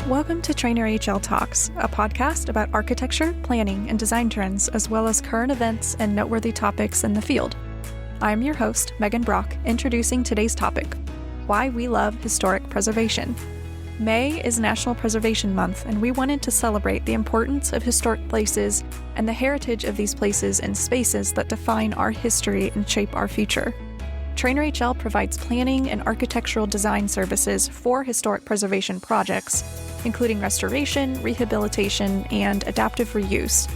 Welcome to Trainer HL Talks, a podcast about architecture, planning, and design trends, as well as current events and noteworthy topics in the field. I'm your host, Megan Brock, introducing today's topic, why we love historic preservation. May is National Preservation Month, and we wanted to celebrate the importance of historic places and the heritage of these places and spaces that define our history and shape our future. Trainer HL provides planning and architectural design services for historic preservation projects, including restoration, rehabilitation, and adaptive reuse.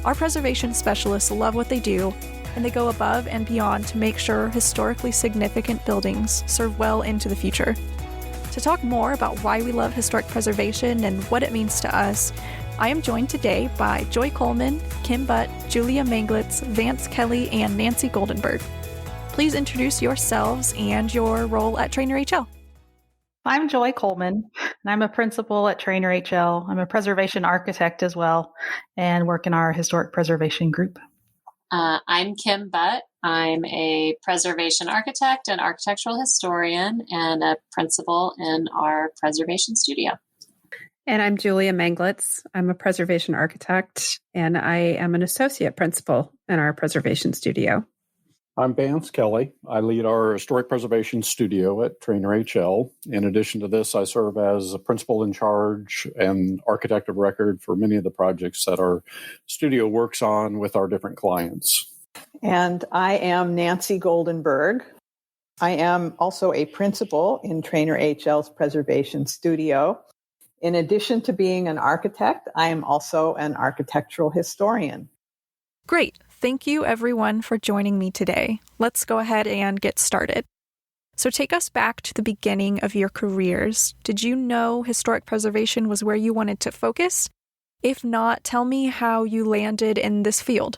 Our preservation specialists love what they do, and they go above and beyond to make sure historically significant buildings serve well into the future. To talk more about why we love historic preservation and what it means to us, I am joined today by Joy Coleman, Kim Butt, Julia Manglitz, Vance Kelly, and Nancy Goldenberg. Please introduce yourselves and your role at Trainer HL. I'm Joy Coleman, and I'm a principal at Trainer HL. I'm a preservation architect as well, and work in our historic preservation group. I'm Kim Butt. I'm a preservation architect and architectural historian and a principal in our preservation studio. And I'm Julia Manglitz. I'm a preservation architect, and I am an associate principal in our preservation studio. I'm Vance Kelly. I lead our historic preservation studio at Trainer HL. In addition to this, I serve as a principal in charge and architect of record for many of the projects that our studio works on with our different clients. And I am Nancy Goldenberg. I am also a principal in Trainer HL's preservation studio. In addition to being an architect, I am also an architectural historian. Great. Thank you, everyone, for joining me today. Let's go ahead and get started. So take us back to the beginning of your careers. Did you know historic preservation was where you wanted to focus? If not, tell me how you landed in this field.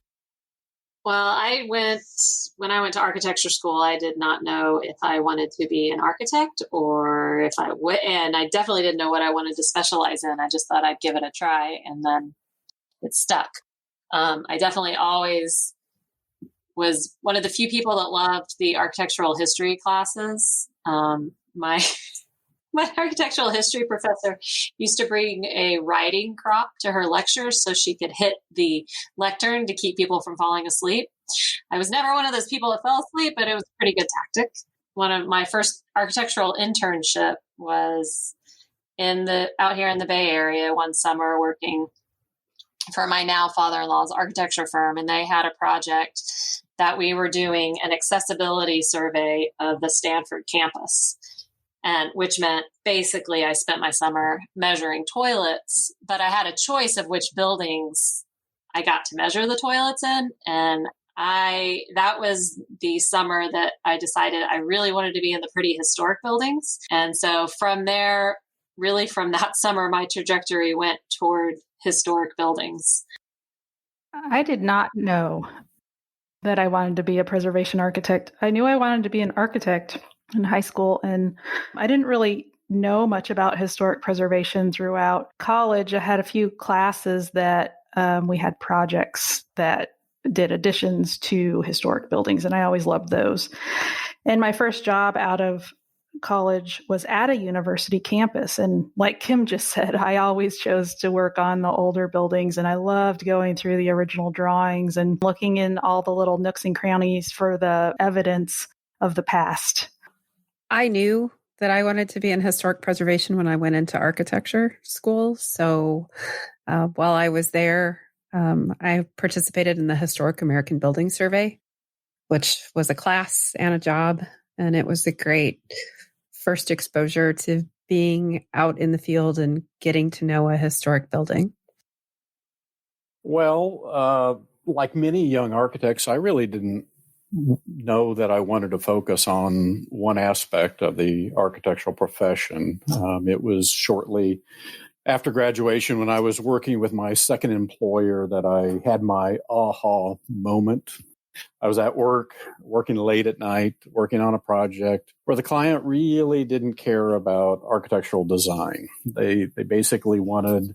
Well, when I went to architecture school, I did not know if I wanted to be an architect or if I would, and I definitely didn't know what I wanted to specialize in. I just thought I'd give it a try, and then it stuck. I definitely always was one of the few people that loved the architectural history classes. My architectural history professor used to bring a riding crop to her lectures so she could hit the lectern to keep people from falling asleep. I was never one of those people that fell asleep, but it was a pretty good tactic. One of my first architectural internship was out here in the Bay Area one summer working for my now father-in-law's architecture firm, and they had a project that we were doing an accessibility survey of the Stanford campus, and which meant basically I spent my summer measuring toilets, but I had a choice of which buildings I got to measure the toilets in, and that was the summer that I decided I really wanted to be in the pretty historic buildings. And so from there, really from that summer, my trajectory went toward historic buildings. I did not know that I wanted to be a preservation architect. I knew I wanted to be an architect in high school, and I didn't really know much about historic preservation throughout college. I had a few classes that we had projects that did additions to historic buildings, and I always loved those. And my first job out of college was at a university campus. And like Kim just said, I always chose to work on the older buildings, and I loved going through the original drawings and looking in all the little nooks and crannies for the evidence of the past. I knew that I wanted to be in historic preservation when I went into architecture school. So while I was there, I participated in the Historic American Building Survey, which was a class and a job. And it was a great first exposure to being out in the field and getting to know a historic building. Well, like many young architects, I really didn't know that I wanted to focus on one aspect of the architectural profession. It was shortly after graduation when I was working with my second employer that I had my aha moment. I was at work, working late at night, working on a project where the client really didn't care about architectural design. They basically wanted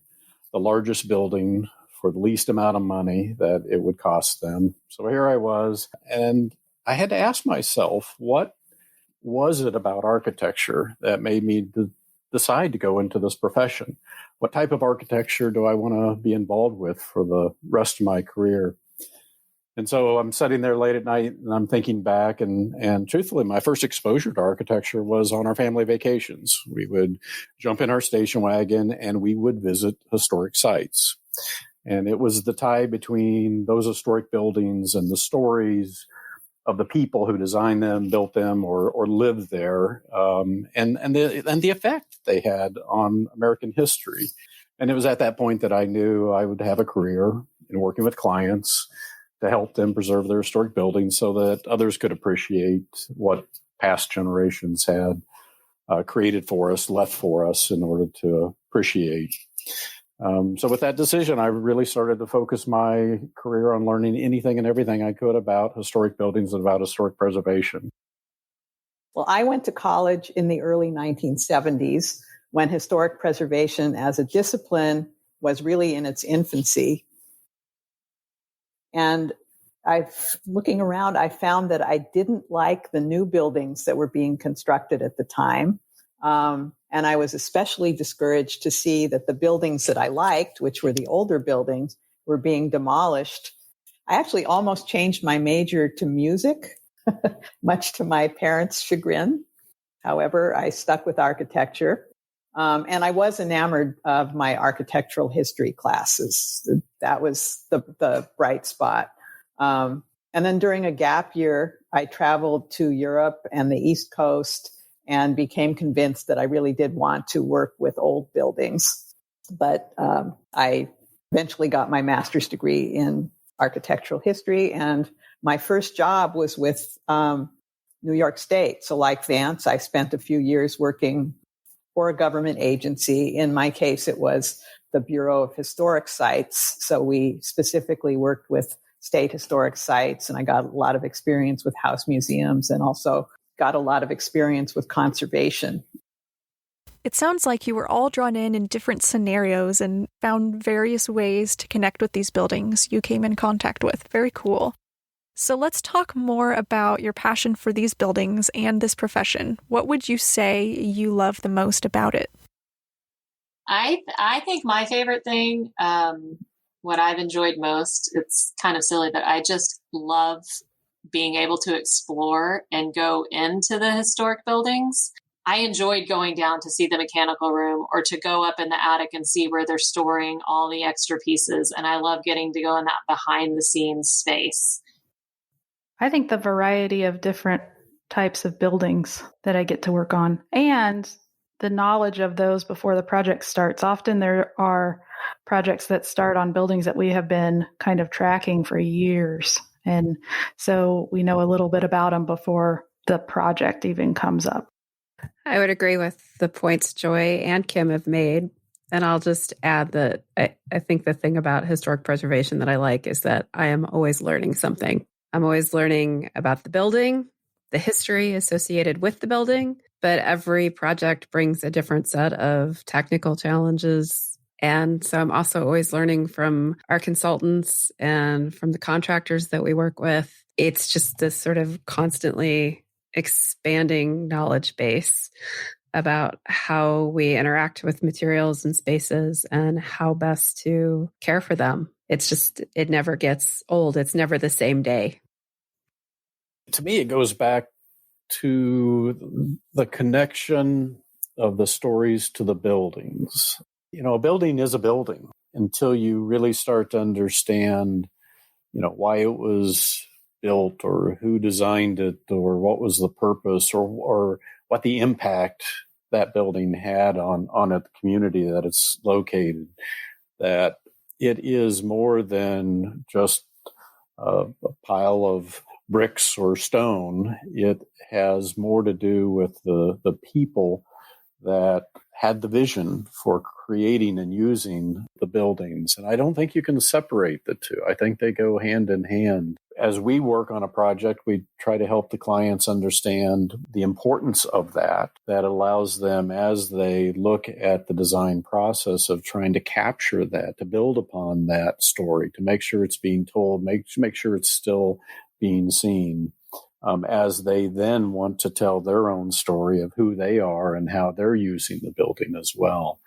the largest building for the least amount of money that it would cost them. So here I was, and I had to ask myself, what was it about architecture that made me decide to go into this profession? What type of architecture do I want to be involved with for the rest of my career? And so I'm sitting there late at night and I'm thinking back, and truthfully, my first exposure to architecture was on our family vacations. We would jump in our station wagon and we would visit historic sites. And it was the tie between those historic buildings and the stories of the people who designed them, built them, or lived there, and the effect they had on American history. And it was at that point that I knew I would have a career in working with clients to help them preserve their historic buildings so that others could appreciate what past generations had created for us, left for us in order to appreciate. So with that decision, I really started to focus my career on learning anything and everything I could about historic buildings and about historic preservation. Well, I went to college in the early 1970s when historic preservation as a discipline was really in its infancy. And looking around, I found that I didn't like the new buildings that were being constructed at the time. And I was especially discouraged to see that the buildings that I liked, which were the older buildings, were being demolished. I actually almost changed my major to music, much to my parents' chagrin. However, I stuck with architecture. And I was enamored of my architectural history classes. That was the bright spot. And then during a gap year, I traveled to Europe and the East Coast and became convinced that I really did want to work with old buildings. But I eventually got my master's degree in architectural history, and my first job was with New York State. So like Vance, I spent a few years working for a government agency. In my case, it was the Bureau of Historic Sites. So we specifically worked with state historic sites, and I got a lot of experience with house museums and also got a lot of experience with conservation. It sounds like you were all drawn in different scenarios and found various ways to connect with these buildings you came in contact with. Very cool. So let's talk more about your passion for these buildings and this profession. What would you say you love the most about it? I think my favorite thing, what I've enjoyed most, it's kind of silly, but I just love being able to explore and go into the historic buildings. I enjoyed going down to see the mechanical room or to go up in the attic and see where they're storing all the extra pieces. And I love getting to go in that behind the scenes space. I think the variety of different types of buildings that I get to work on and the knowledge of those before the project starts. Often there are projects that start on buildings that we have been kind of tracking for years. And so we know a little bit about them before the project even comes up. I would agree with the points Joy and Kim have made. And I'll just add that I think the thing about historic preservation that I like is that I am always learning something. I'm always learning about the building, the history associated with the building, but every project brings a different set of technical challenges. And so I'm also always learning from our consultants and from the contractors that we work with. It's just this sort of constantly expanding knowledge base about how we interact with materials and spaces and how best to care for them. It never gets old. It's never the same day. To me, it goes back to the connection of the stories to the buildings. A building is a building until you really start to understand, why it was built or who designed it or what was the purpose or what the impact that building had on the community that it's located. That it is more than just a pile of bricks or stone. It has more to do with the people that had the vision for creating and using the buildings. And I don't think you can separate the two. I think they go hand in hand. As we work on a project, we try to help the clients understand the importance of that allows them, as they look at the design process of trying to capture that, to build upon that story, to make sure it's being told, make sure it's still being seen. as they then want to tell their own story of who they are and how they're using the building as well.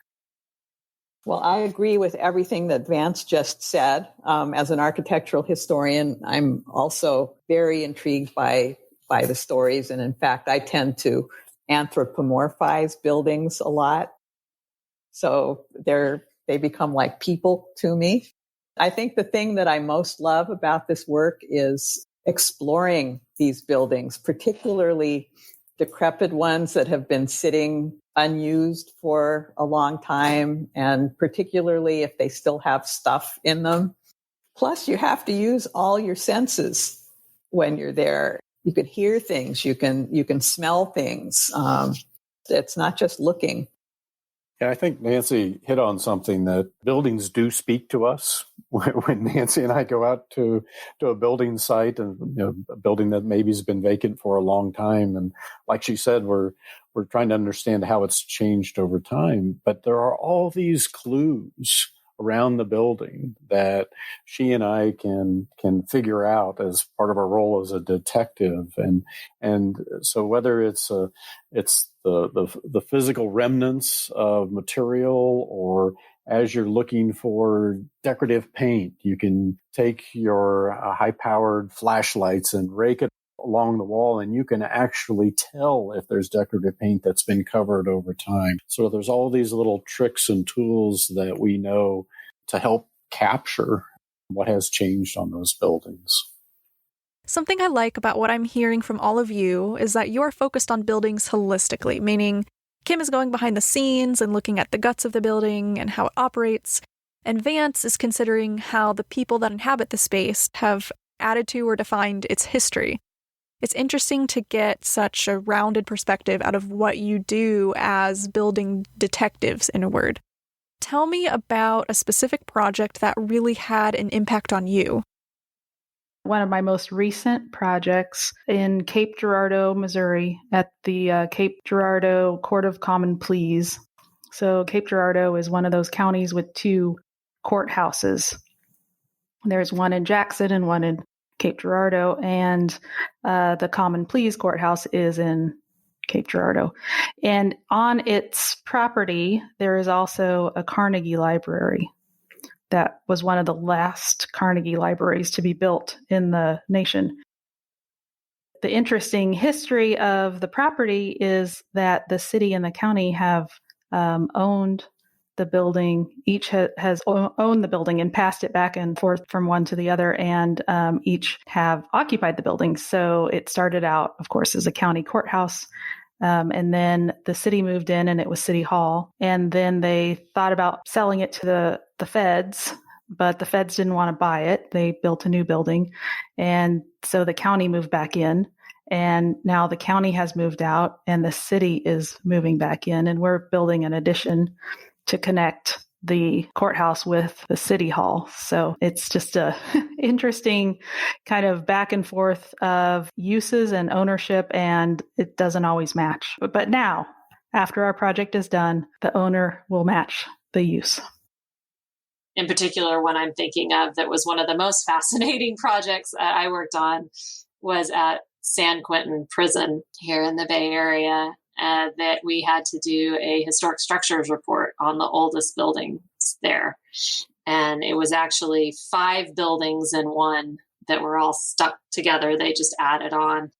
Well, I agree with everything that Vance just said. As an architectural historian, I'm also very intrigued by the stories. And in fact, I tend to anthropomorphize buildings a lot. So they become like people to me. I think the thing that I most love about this work is exploring these buildings, particularly decrepit ones that have been sitting unused for a long time, and particularly if they still have stuff in them. Plus, you have to use all your senses when you're there. You can hear things, you can smell things. It's not just looking. Yeah, I think Nancy hit on something, that buildings do speak to us. When Nancy and I go out to a building site, and a building that maybe has been vacant for a long time, and like she said, we're trying to understand how it's changed over time. But there are all these clues around the building that she and I can figure out as part of our role as a detective, and so whether it's the physical remnants of material, or as you're looking for decorative paint, you can take your high-powered flashlights and rake it along the wall, and you can actually tell if there's decorative paint that's been covered over time. So there's all these little tricks and tools that we know to help capture what has changed on those buildings. Something I like about what I'm hearing from all of you is that you're focused on buildings holistically, meaning Kim is going behind the scenes and looking at the guts of the building and how it operates, and Vance is considering how the people that inhabit the space have added to or defined its history. It's interesting to get such a rounded perspective out of what you do as building detectives, in a word. Tell me about a specific project that really had an impact on you. One of my most recent projects in Cape Girardeau, Missouri, at the Cape Girardeau Court of Common Pleas. So Cape Girardeau is one of those counties with two courthouses. There's one in Jackson and one in Cape Girardeau, and the Common Pleas courthouse is in Cape Girardeau. And on its property, there is also a Carnegie Library. That was one of the last Carnegie libraries to be built in the nation. The interesting history of the property is that the city and the county have owned the building. Each has owned the building and passed it back and forth from one to the other, and each have occupied the building. So it started out, of course, as a county courthouse. And then the city moved in and it was City Hall. And then they thought about selling it to the feds, but the feds didn't want to buy it. They built a new building. And so the county moved back in. And now the county has moved out and the city is moving back in. And we're building an addition to connect the courthouse with the city hall. So it's just a interesting kind of back and forth of uses and ownership, and it doesn't always match. But now, after our project is done, the owner will match the use. In particular, one I'm thinking of that was one of the most fascinating projects I worked on was at San Quentin Prison here in the Bay Area. That we had to do a historic structures report on the oldest buildings there. And it was actually 5 buildings in one that were all stuck together. They just added on.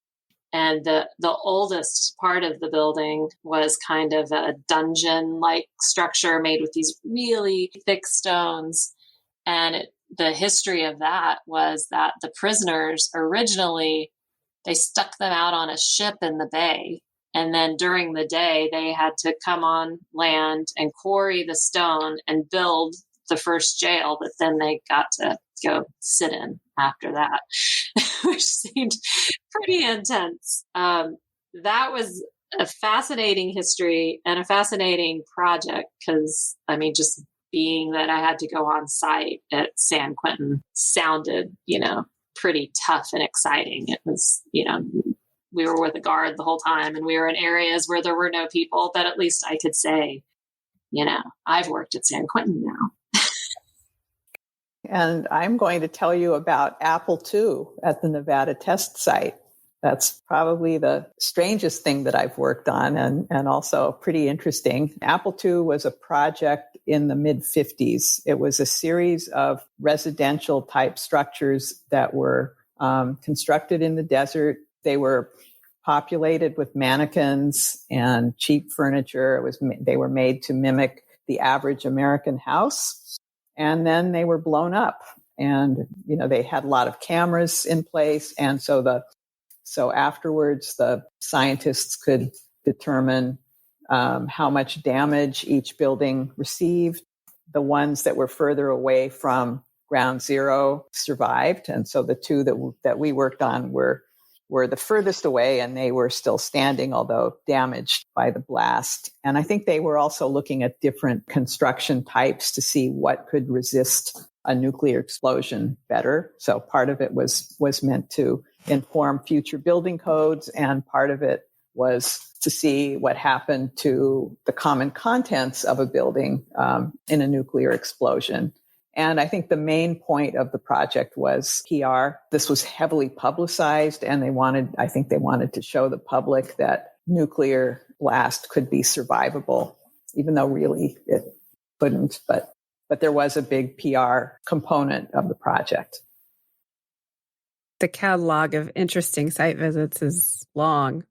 And the oldest part of the building was kind of a dungeon-like structure made with these really thick stones. And the history of that was that the prisoners originally, they stuck them out on a ship in the bay. And then during the day, they had to come on land and quarry the stone and build the first jail that then they got to go sit in after that, which seemed pretty intense. That was a fascinating history and a fascinating project because, I mean, just being that I had to go on site at San Quentin sounded, pretty tough and exciting. It was, we were with a guard the whole time and we were in areas where there were no people, but at least I could say, I've worked at San Quentin now. And I'm going to tell you about Apple II at the Nevada test site. That's probably the strangest thing that I've worked on, and also pretty interesting. Apple II was a project in the mid-50s. It was a series of residential type structures that were constructed in the desert. They were populated with mannequins and cheap furniture. They were made to mimic the average American house, and then they were blown up. And they had a lot of cameras in place, and so afterwards, the scientists could determine how much damage each building received. The ones that were further away from ground zero survived. And so the two that we worked on were the furthest away, and they were still standing, although damaged by the blast. And I think they were also looking at different construction types to see what could resist a nuclear explosion better. So part of it was meant to inform future building codes, and part of it was to see what happened to the common contents of a building in a nuclear explosion. And I think the main point of the project was PR. This was heavily publicized, and they wanted to show the public that nuclear blast could be survivable, even though really it couldn't. But there was a big PR component of the project. The catalog of interesting site visits is long.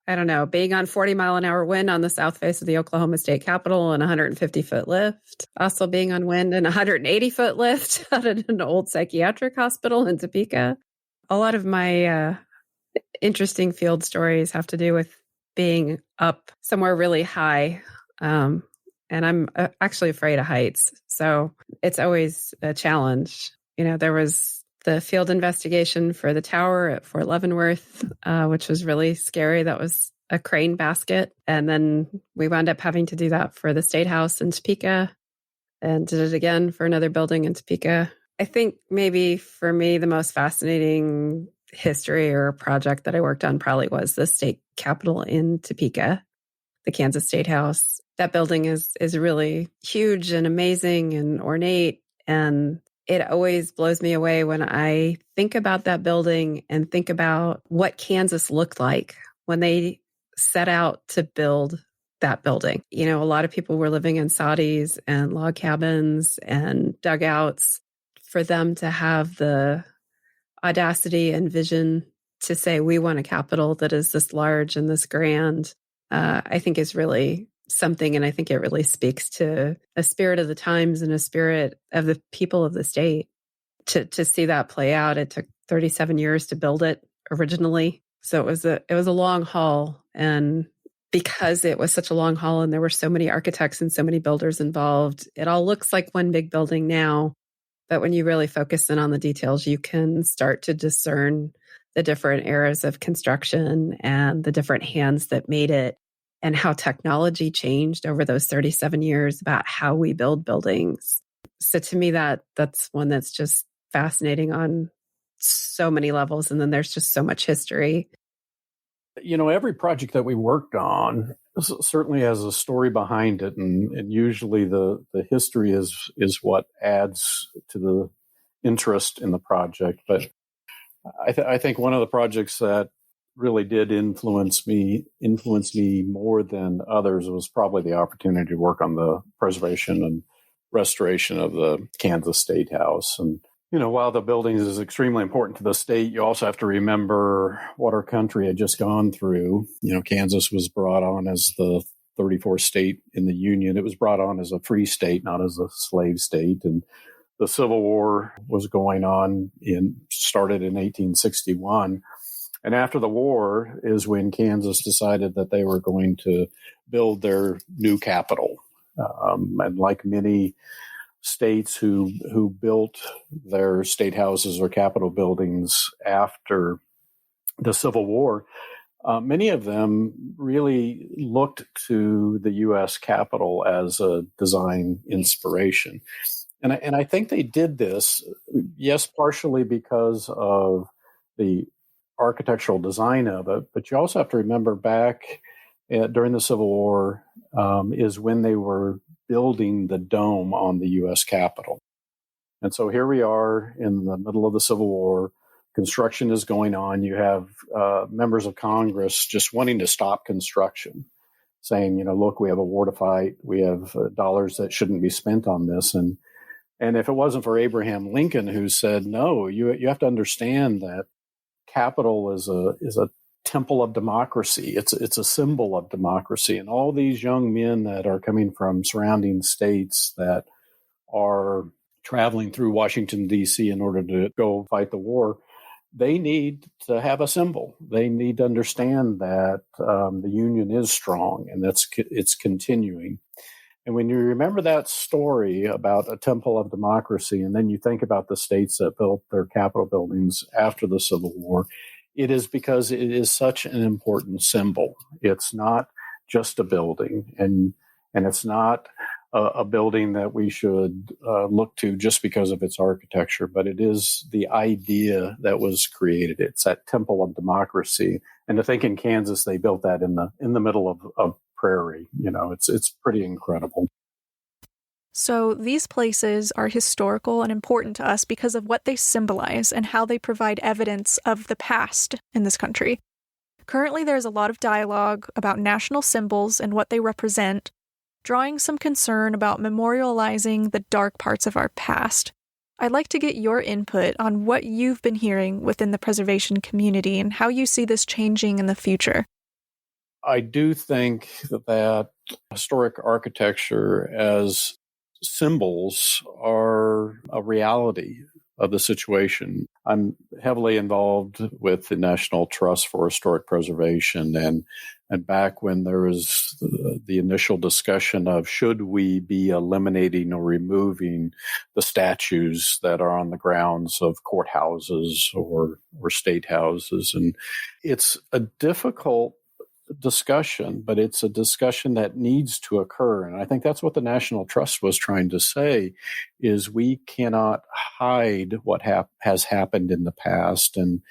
I don't know, being on 40-mile-an-hour wind on the south face of the Oklahoma State Capitol and a 150-foot lift. Also being on wind and a 180-foot lift out at an old psychiatric hospital in Topeka. A lot of my interesting field stories have to do with being up somewhere really high. And I'm actually afraid of heights. So it's always a challenge. There was the field investigation for the tower at Fort Leavenworth, which was really scary. That was a crane basket. And then we wound up having to do that for the State House in Topeka, and did it again for another building in Topeka. I think maybe for me, the most fascinating history or project that I worked on probably was the state capitol in Topeka, the Kansas State House. That building is really huge and amazing and ornate, and it always blows me away when I think about that building and think about what Kansas looked like when they set out to build that building. A lot of people were living in soddies and log cabins and dugouts. For them to have the audacity and vision to say, we want a capital that is this large and this grand, I think is really something. And I think it really speaks to a spirit of the times and a spirit of the people of the state. To see that play out, it took 37 years to build it originally. So it was a long haul. And because it was such a long haul and there were so many architects and so many builders involved, it all looks like one big building now. But when you really focus in on the details, you can start to discern the different eras of construction and the different hands that made it, and how technology changed over those 37 years about how we build buildings. So to me, that's one that's just fascinating on so many levels. And then there's just so much history. Every project that we worked on certainly has a story behind it. And usually the history is what adds to the interest in the project. But I think one of the projects that really did influence me more than others was probably the opportunity to work on the preservation and restoration of the Kansas State House. And, while the buildings is extremely important to the state, you also have to remember what our country had just gone through. Kansas was brought on as the 34th state in the Union. It was brought on as a free state, not as a slave state. And the Civil War was going on started in 1861. And after the war is when Kansas decided that they were going to build their new capital. And like many states who built their state houses or capitol buildings after the Civil War, many of them really looked to the U.S. Capitol as a design inspiration. And I think they did this, yes, partially because of the architectural design of it, but you also have to remember back during the Civil War is when they were building the dome on the U.S. Capitol. And so here we are in the middle of the Civil War, construction is going on. You have members of Congress just wanting to stop construction, saying, look, we have a war to fight. We have dollars that shouldn't be spent on this. And if it wasn't for Abraham Lincoln, who said, no, you have to understand that Capitol is a temple of democracy. It's a symbol of democracy. And all these young men that are coming from surrounding states that are traveling through Washington, D.C. in order to go fight the war, they need to have a symbol. They need to understand that the Union is strong and it's continuing. And when you remember that story about a temple of democracy, and then you think about the states that built their Capitol buildings after the Civil War, it is because it is such an important symbol. It's not just a building, and it's not a building that we should look to just because of its architecture, but it is the idea that was created. It's that temple of democracy. And to think in Kansas, they built that in the middle of prairie, it's pretty incredible. So these places are historical and important to us because of what they symbolize and how they provide evidence of the past in this country. Currently, there's a lot of dialogue about national symbols and what they represent, drawing some concern about memorializing the dark parts of our past. I'd like to get your input on what you've been hearing within the preservation community and how you see this changing in the future. I do think that historic architecture as symbols are a reality of the situation. I'm heavily involved with the National Trust for Historic Preservation, and back when there was the initial discussion of should we be eliminating or removing the statues that are on the grounds of courthouses or state houses. And it's a difficult discussion, but it's a discussion that needs to occur. And I think that's what the National Trust was trying to say, is we cannot hide what has happened in the past. And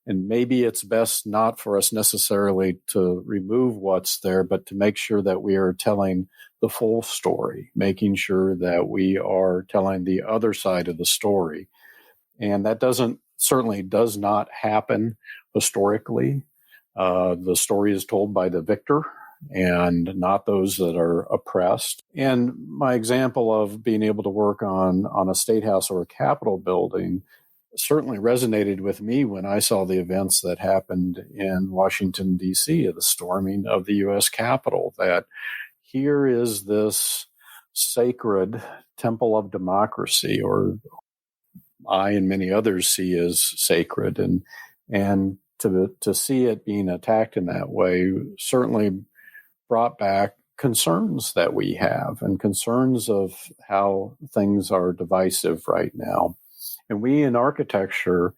maybe it's best not for us necessarily to remove what's there, but to make sure that we are telling the full story, making sure that we are telling the other side of the story. And that certainly does not happen historically. The story is told by the victor and not those that are oppressed. And my example of being able to work on a state house or a Capitol building certainly resonated with me when I saw the events that happened in Washington, D.C., the storming of the U.S. Capitol, that here is this sacred temple of democracy, or I and many others see as sacred, and to see it being attacked in that way certainly brought back concerns that we have, and concerns of how things are divisive right now. And we in architecture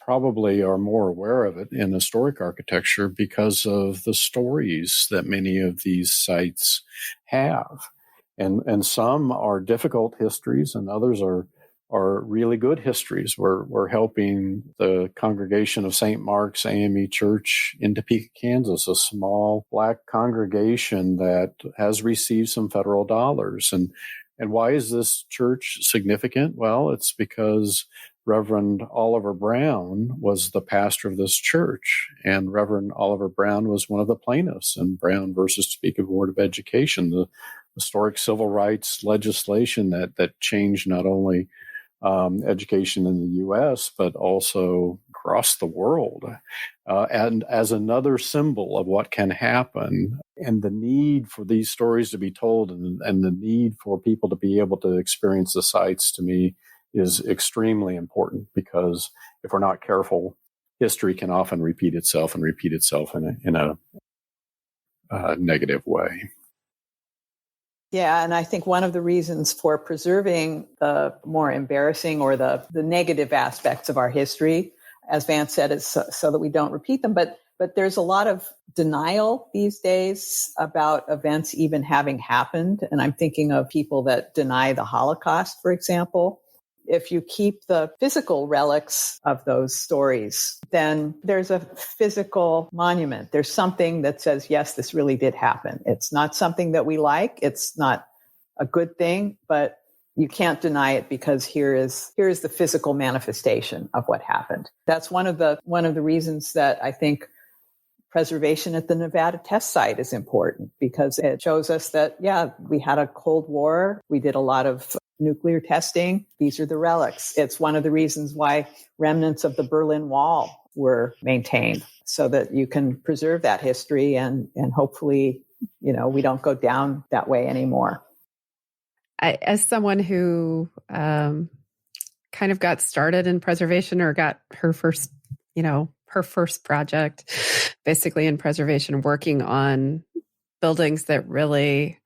probably are more aware of it in historic architecture because of the stories that many of these sites have. And some are difficult histories, and others are really good histories. We're helping the congregation of St. Mark's AME Church in Topeka, Kansas, a small Black congregation that has received some federal dollars. And why is this church significant? Well, it's because Reverend Oliver Brown was the pastor of this church, and Reverend Oliver Brown was one of the plaintiffs in Brown versus Topeka Board of Education, the historic civil rights legislation that changed not only education in the U.S., but also across the world, and as another symbol of what can happen, and the need for these stories to be told, and the need for people to be able to experience the sites, to me, is extremely important, because if we're not careful, history can often repeat itself in a negative way. Yeah, and I think one of the reasons for preserving the more embarrassing or the negative aspects of our history, as Vance said, is so that we don't repeat them. But there's a lot of denial these days about events even having happened. And I'm thinking of people that deny the Holocaust, for example. If you keep the physical relics of those stories, then there's a physical monument. There's something that says, yes, this really did happen. It's not something that we like. It's not a good thing, but you can't deny it because here is the physical manifestation of what happened. That's one of the reasons that I think preservation at the Nevada test site is important, because it shows us that, yeah, we had a Cold War. We did a lot of nuclear testing. These are the relics. It's one of the reasons why remnants of the Berlin Wall were maintained, so that you can preserve that history and hopefully, we don't go down that way anymore. As someone who kind of got started in preservation, or got her first project basically in preservation, working on buildings that really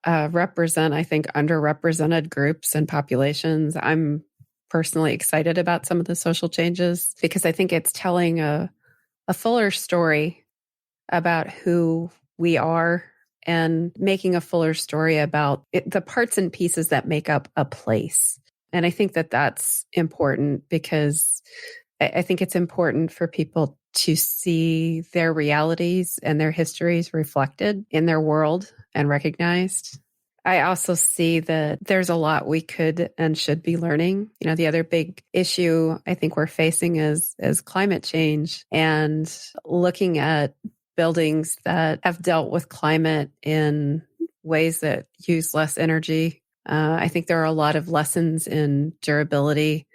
represent, I think, underrepresented groups and populations, I'm personally excited about some of the social changes, because I think it's telling a fuller story about who we are, and making a fuller story about the parts and pieces that make up a place. And I think that that's important, because I think it's important for people to see their realities and their histories reflected in their world and recognized. I also see that there's a lot we could and should be learning. The other big issue I think we're facing is climate change, and looking at buildings that have dealt with climate in ways that use less energy. I think there are a lot of lessons in durability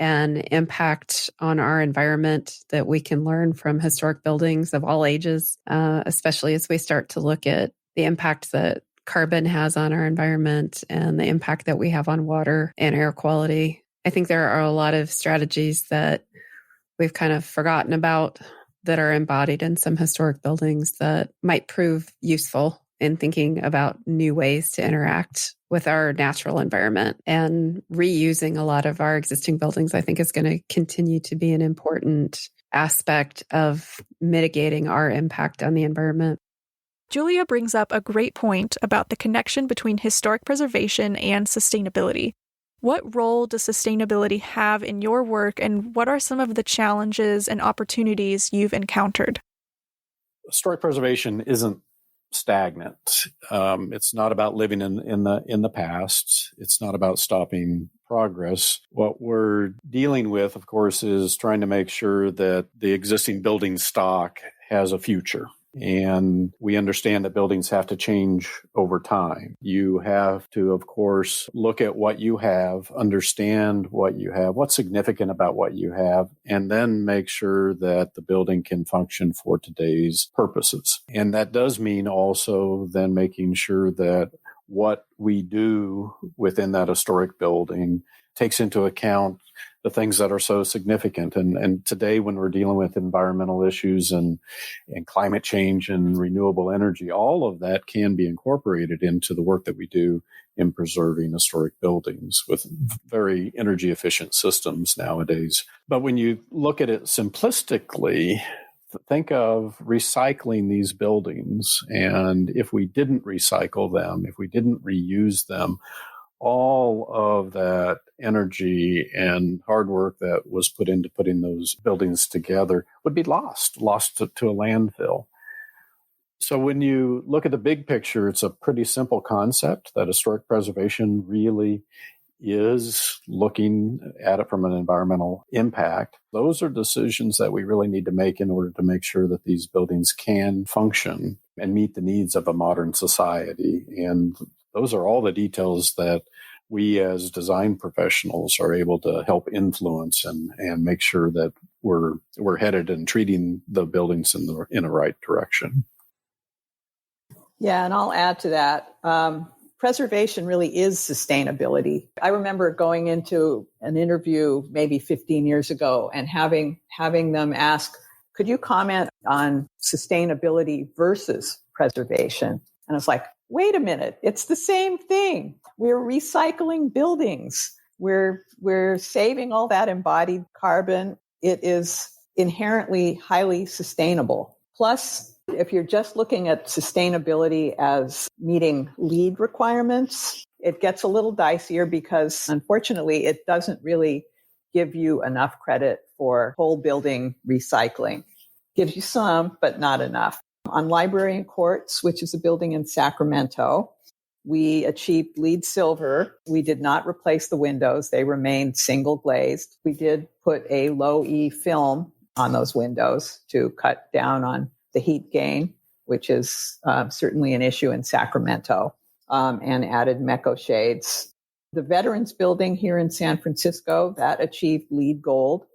and impact on our environment that we can learn from historic buildings of all ages, especially as we start to look at the impact that carbon has on our environment and the impact that we have on water and air quality. I think there are a lot of strategies that we've kind of forgotten about that are embodied in some historic buildings that might prove useful in thinking about new ways to interact with our natural environment. And reusing a lot of our existing buildings, I think, is going to continue to be an important aspect of mitigating our impact on the environment. Julia brings up a great point about the connection between historic preservation and sustainability. What role does sustainability have in your work, and what are some of the challenges and opportunities you've encountered? Historic preservation isn't stagnant. It's not about living in the past. It's not about stopping progress. What we're dealing with, of course, is trying to make sure that the existing building stock has a future. And we understand that buildings have to change over time. You have to, of course, look at what you have, understand what you have, what's significant about what you have, and then make sure that the building can function for today's purposes. And that does mean also then making sure that what we do within that historic building takes into account the things that are so significant. And today, when we're dealing with environmental issues and climate change and renewable energy, all of that can be incorporated into the work that we do in preserving historic buildings with very energy efficient systems nowadays. But when you look at it simplistically, think of recycling these buildings. And if we didn't recycle them, if we didn't reuse them, all of that energy and hard work that was put into putting those buildings together would be lost to a landfill. So when you look at the big picture, it's a pretty simple concept that historic preservation really is looking at it from an environmental impact. Those are decisions that we really need to make in order to make sure that these buildings can function and meet the needs of a modern society. And those are all the details that we as design professionals are able to help influence and make sure that we're headed and treating the buildings in the right direction. Yeah, and I'll add to that. Preservation really is sustainability. I remember going into an interview maybe 15 years ago and having them ask, could you comment on sustainability versus preservation? And I was like, wait a minute, it's the same thing. We're recycling buildings. We're saving all that embodied carbon. It is inherently highly sustainable. Plus, if you're just looking at sustainability as meeting LEED requirements, it gets a little dicier because, unfortunately, it doesn't really give you enough credit for whole building recycling. Gives you some, but not enough. On Library and Courts, which is a building in Sacramento, We achieved LEED silver. We did not replace the windows. They remained single glazed. We did put a low E film on those windows to cut down on the heat gain, which is certainly an issue in Sacramento, and added Meco shades. The Veterans Building here in San Francisco, that achieved LEED gold.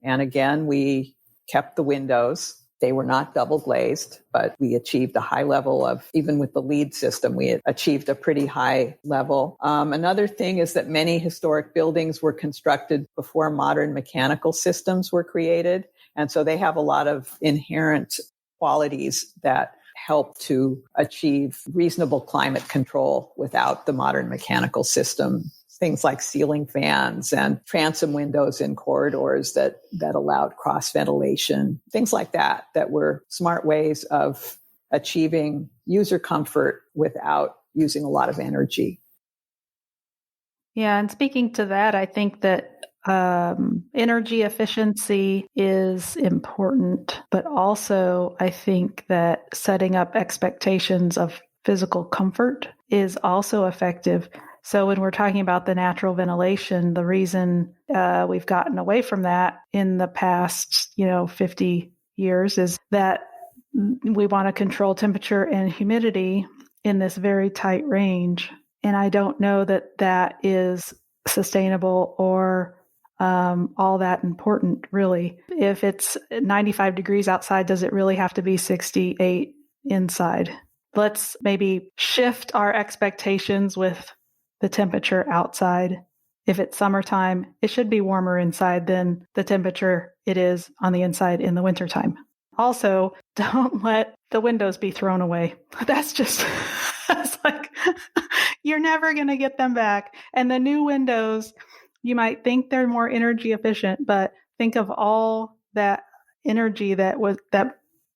And again, we kept the windows. They were not double glazed, but we achieved a high level of, even with the LEED system, we achieved a pretty high level. Another thing is that many historic buildings were constructed before modern mechanical systems were created. And so they have a lot of inherent qualities that help to achieve reasonable climate control without the modern mechanical system. Things like ceiling fans and transom windows in corridors that allowed cross ventilation, things like that were smart ways of achieving user comfort without using a lot of energy. Yeah, and speaking to that, I think that energy efficiency is important, but also I think that setting up expectations of physical comfort is also effective. So when we're talking about the natural ventilation, the reason we've gotten away from that in the past, 50 years is that we want to control temperature and humidity in this very tight range. And I don't know that that is sustainable or all that important, really. If it's 95 degrees outside, does it really have to be 68 inside? Let's maybe shift our expectations with the temperature outside. If it's summertime, it should be warmer inside than the temperature it is on the inside in the wintertime. Also, don't let the windows be thrown away. That's like, you're never going to get them back. And the new windows, you might think they're more energy efficient, but think of all that energy that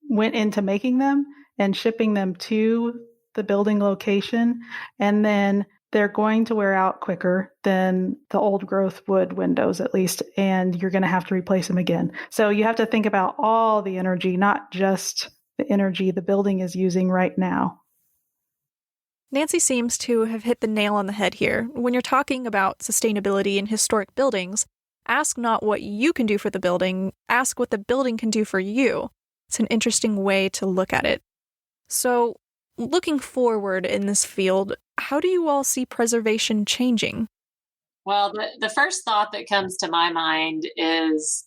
went into making them and shipping them to the building location. And then they're going to wear out quicker than the old growth wood windows, at least, and you're going to have to replace them again. So you have to think about all the energy, not just the energy the building is using right now. Nancy seems to have hit the nail on the head here. When you're talking about sustainability in historic buildings, ask not what you can do for the building, ask what the building can do for you. It's an interesting way to look at it. So, looking forward in this field, how do you all see preservation changing? Well, the first thought that comes to my mind is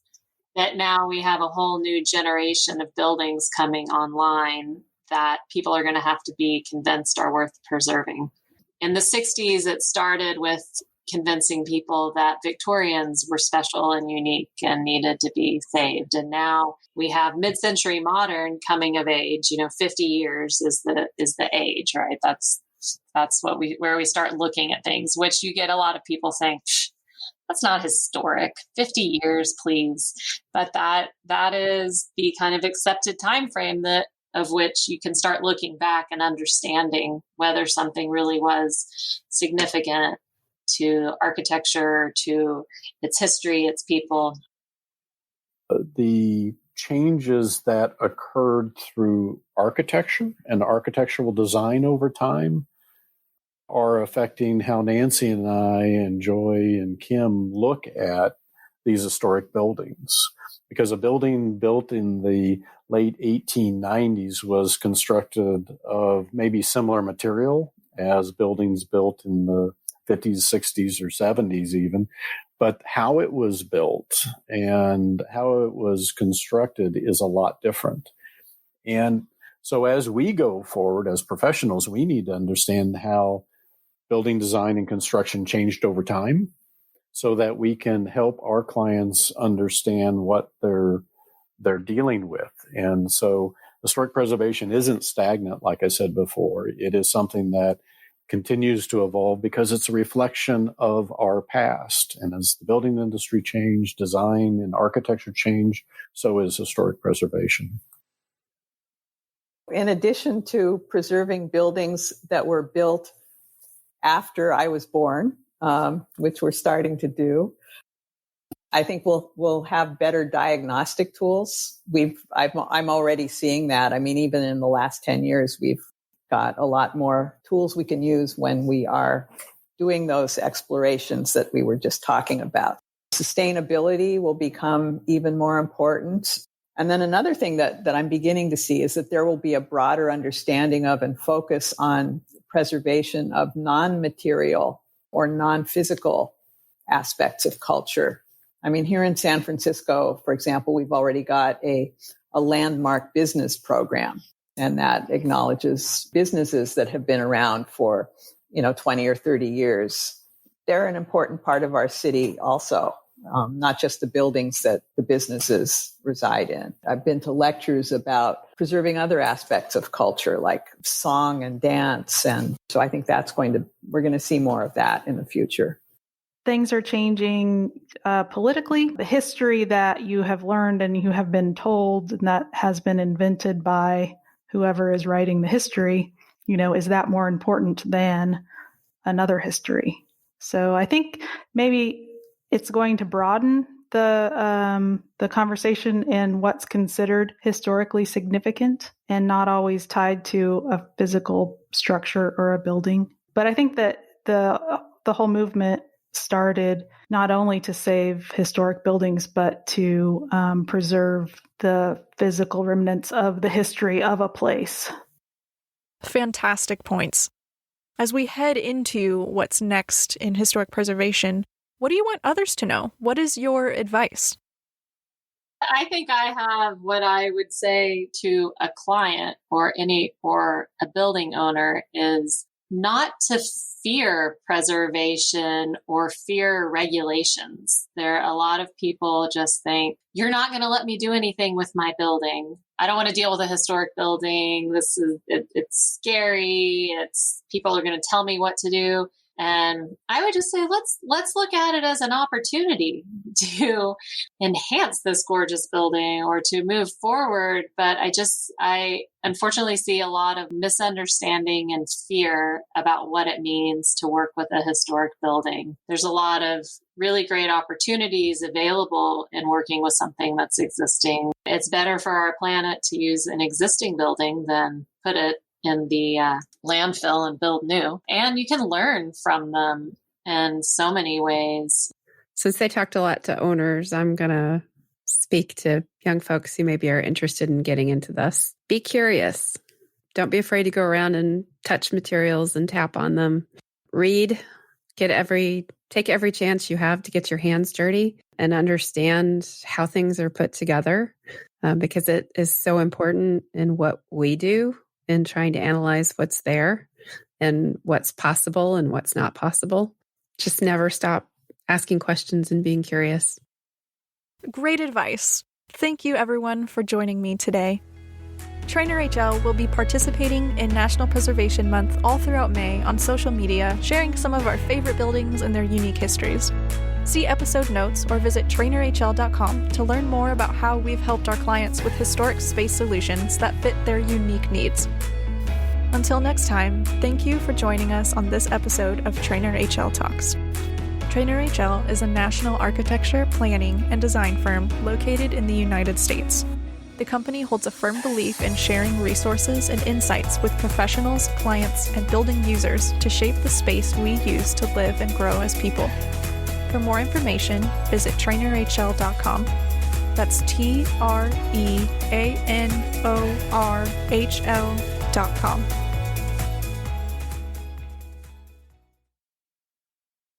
that now we have a whole new generation of buildings coming online that people are going to have to be convinced are worth preserving. In the 60s, it started with convincing people that Victorians were special and unique and needed to be saved. And now we have mid-century modern coming of age. 50 years is the age, right? That's where we start looking at things, which you get a lot of people saying, that's not historic. 50 years, please. But that is the kind of accepted time frame of which you can start looking back and understanding whether something really was significant to architecture, to its history, its people. The changes that occurred through architecture and architectural design over time are affecting how Nancy and I and Joy and Kim look at these historic buildings. Because a building built in the late 1890s was constructed of maybe similar material as buildings built in the 50s, 60s, or 70s even, but how it was built and how it was constructed is a lot different. And so as we go forward as professionals, we need to understand how building design and construction changed over time so that we can help our clients understand what they're dealing with. And so historic preservation isn't stagnant, like I said before. It is something that continues to evolve because it's a reflection of our past. And as the building industry changed, design and architecture changed, so is historic preservation. In addition to preserving buildings that were built after I was born, which we're starting to do, I think we'll have better diagnostic tools. I'm already seeing that. I mean, even in the last 10 years, we've got a lot more tools we can use when we are doing those explorations that we were just talking about. Sustainability will become even more important. And then another thing that I'm beginning to see is that there will be a broader understanding of and focus on preservation of non-material or non-physical aspects of culture. I mean, here in San Francisco, for example, we've already got a landmark business program, and that acknowledges businesses that have been around for 20 or 30 years. They're an important part of our city also, not just the buildings that the businesses reside in. I've been to lectures about preserving other aspects of culture like song and dance. And so I think we're going to see more of that in the future. Things are changing politically. The history that you have learned and you have been told and that has been invented by whoever is writing the history, is that more important than another history? So I think maybe it's going to broaden the conversation in what's considered historically significant and not always tied to a physical structure or a building. But I think that the whole movement started not only to save historic buildings, but to preserve the physical remnants of the history of a place. Fantastic points. As we head into what's next in historic preservation, what do you want others to know? What is your advice? I think I have what I would say to a client or a building owner is not to fear preservation or fear regulations. There are a lot of people just think, you're not going to let me do anything with my building. I don't want to deal with a historic building. It's scary. People are going to tell me what to do. And I would just say, let's look at it as an opportunity to enhance this gorgeous building or to move forward. But I unfortunately see a lot of misunderstanding and fear about what it means to work with a historic building. There's a lot of really great opportunities available in working with something that's existing. It's better for our planet to use an existing building than put it in the landfill and build new. And you can learn from them in so many ways. Since they talked a lot to owners, I'm going to speak to young folks who maybe are interested in getting into this. Be curious. Don't be afraid to go around and touch materials and tap on them. Read. Take every chance you have to get your hands dirty and understand how things are put together, because it is so important in what we do in trying to analyze what's there and what's possible and what's not possible. Just never stop asking questions and being curious. Great advice. Thank you, everyone, for joining me today. Trainer HL will be participating in National Preservation Month all throughout May on social media, sharing some of our favorite buildings and their unique histories. See episode notes or visit trainerhl.com to learn more about how we've helped our clients with historic space solutions that fit their unique needs. Until next time, thank you for joining us on this episode of Trainer HL Talks. Trainer HL is a national architecture, planning, and design firm located in the United States. The company holds a firm belief in sharing resources and insights with professionals, clients, and building users to shape the space we use to live and grow as people. For more information, visit trainerhl.com. That's TREANORHL.com.